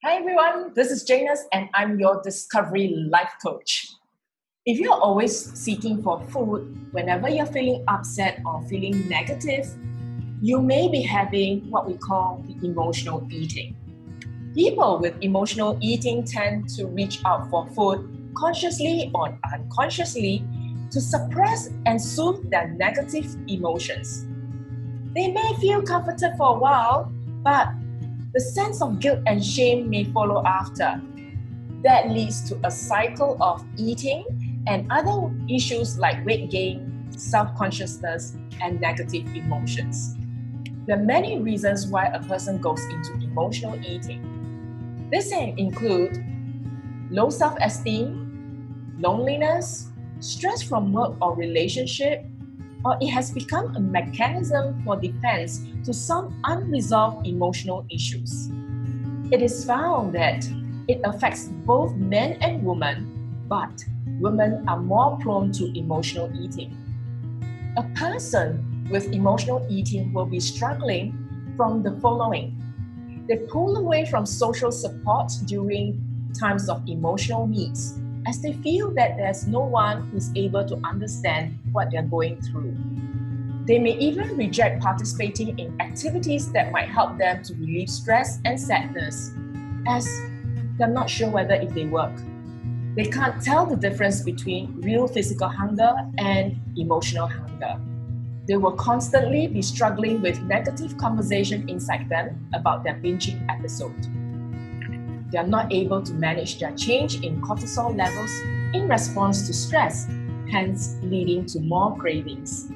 Hi everyone, this is Janus and I'm your Discovery Life Coach. If you're always seeking for food whenever you're feeling upset or feeling negative, you may be having what we call the emotional eating. People with emotional eating tend to reach out for food consciously or unconsciously to suppress and soothe their negative emotions. They may feel comforted for a while, but the sense of guilt and shame may follow after. That leads to a cycle of eating and other issues like weight gain, self-consciousness, and negative emotions. There are many reasons why a person goes into emotional eating. This can include low self-esteem, loneliness, stress from work or relationship, or it has become a mechanism for defense to some unresolved emotional issues. It is found that it affects both men and women, but women are more prone to emotional eating. A person with emotional eating will be struggling from the following. They pull away from social support during times of emotional needs, as they feel that there's no one who's able to understand what they're going through. They may even reject participating in activities that might help them to relieve stress and sadness, as they're not sure whether if they work. They can't tell the difference between real physical hunger and emotional hunger. They will constantly be struggling with negative conversation inside them about their binging episode. They are not able to manage their change in cortisol levels in response to stress, hence leading to more cravings.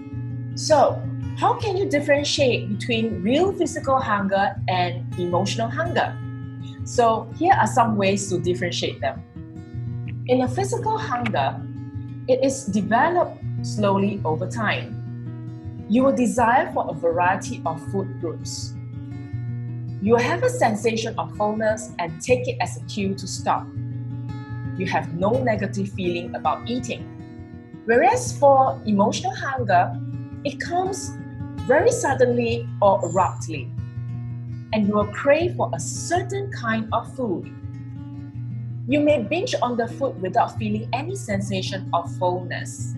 So, how can you differentiate between real physical hunger and emotional hunger? So, here are some ways to differentiate them. In a physical hunger, it is developed slowly over time. You will desire for a variety of food groups. You will have a sensation of fullness and take it as a cue to stop. You have no negative feeling about eating. Whereas for emotional hunger, it comes very suddenly or abruptly, and you will crave for a certain kind of food. You may binge on the food without feeling any sensation of fullness.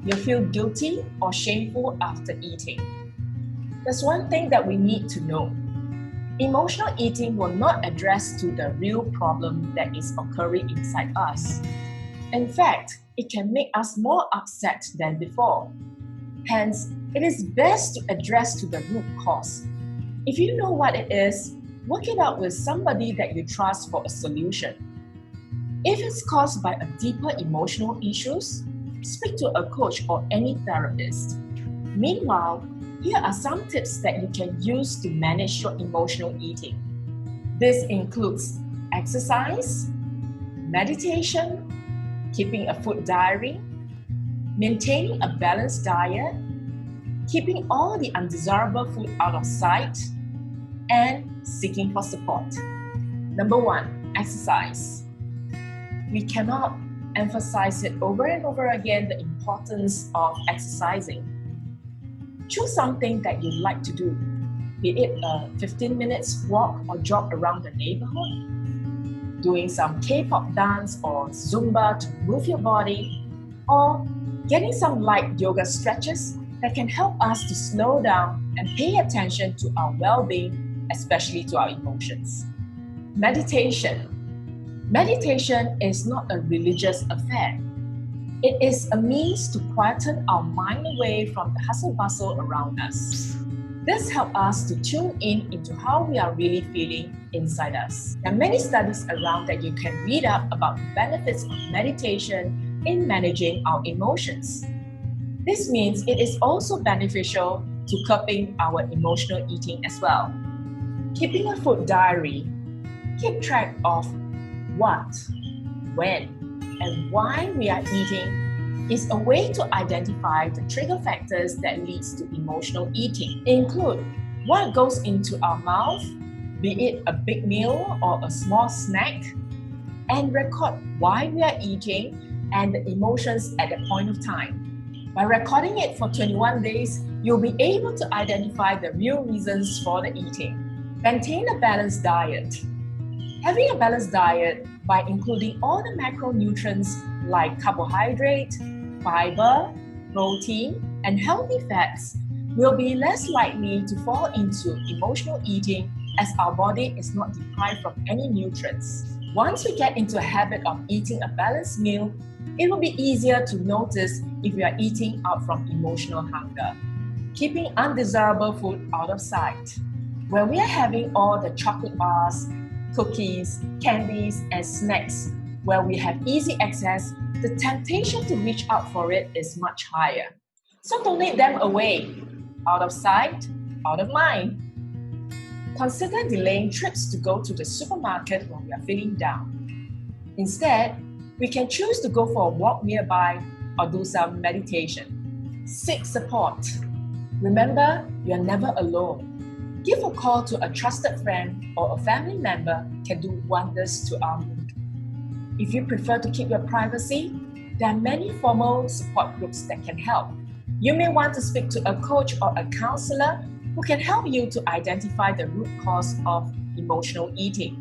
You feel guilty or shameful after eating. There's one thing that we need to know. Emotional eating will not address to the real problem that is occurring inside us. In fact, it can make us more upset than before. Hence, it is best to address to the root cause. If you know what it is, work it out with somebody that you trust for a solution. If it's caused by a deeper emotional issues, speak to a coach or any therapist. Meanwhile, here are some tips that you can use to manage your emotional eating. This includes exercise, meditation, keeping a food diary, maintaining a balanced diet, keeping all the undesirable food out of sight, and seeking for support. Number 1, exercise. We cannot emphasize it over and over again, the importance of exercising. Choose something that you like to do, be it a 15 minutes walk or jog around the neighborhood, doing some K-pop dance or Zumba to move your body, or getting some light yoga stretches that can help us to slow down and pay attention to our well-being, especially to our emotions. Meditation. Meditation is not a religious affair. It is a means to quieten our mind away from the hustle-bustle around us. This helps us to tune in into how we are really feeling inside us. There are many studies around that you can read up about the benefits of meditation in managing our emotions. This means it is also beneficial to curbing our emotional eating as well. Keeping a food diary. Keep track of what, when, and why we are eating is a way to identify the trigger factors that leads to emotional eating. Include what goes into our mouth, be it a big meal or a small snack, and record why we are eating and the emotions at that point of time. By recording it for 21 days, you'll be able to identify the real reasons for the eating. Maintain a balanced diet. Having a balanced diet by including all the macronutrients like carbohydrate, fiber, protein, and healthy fats will be less likely to fall into emotional eating as our body is not deprived from any nutrients. Once we get into a habit of eating a balanced meal, it will be easier to notice if we are eating out from emotional hunger. Keeping undesirable food out of sight. When we are having all the chocolate bars, cookies, candies, and snacks where we have easy access, the temptation to reach out for it is much higher. So donate them away. Out of sight, out of mind. Consider delaying trips to go to the supermarket when we are feeling down. Instead, we can choose to go for a walk nearby or do some meditation. Seek support. Remember, you are never alone. Give a call to a trusted friend or a family member can do wonders to our mood. If you prefer to keep your privacy, there are many formal support groups that can help. You may want to speak to a coach or a counselor who can help you to identify the root cause of emotional eating.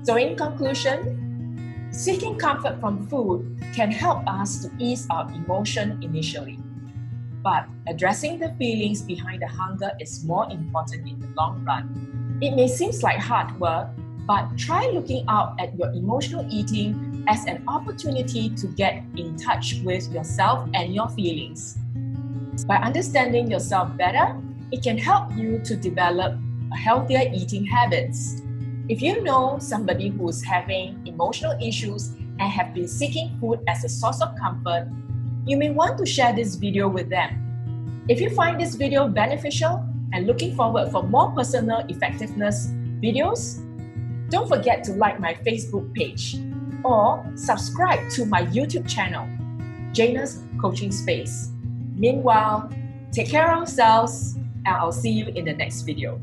So in conclusion, seeking comfort from food can help us to ease our emotion initially. But addressing the feelings behind the hunger is more important in the long run. It may seem like hard work, but try looking out at your emotional eating as an opportunity to get in touch with yourself and your feelings. By understanding yourself better, it can help you to develop healthier eating habits. If you know somebody who is having emotional issues and have been seeking food as a source of comfort, you may want to share this video with them. If you find this video beneficial and looking forward for more personal effectiveness videos, don't forget to like my Facebook page or subscribe to my YouTube channel, Jana's Coaching Space. Meanwhile, take care of ourselves and I'll see you in the next video.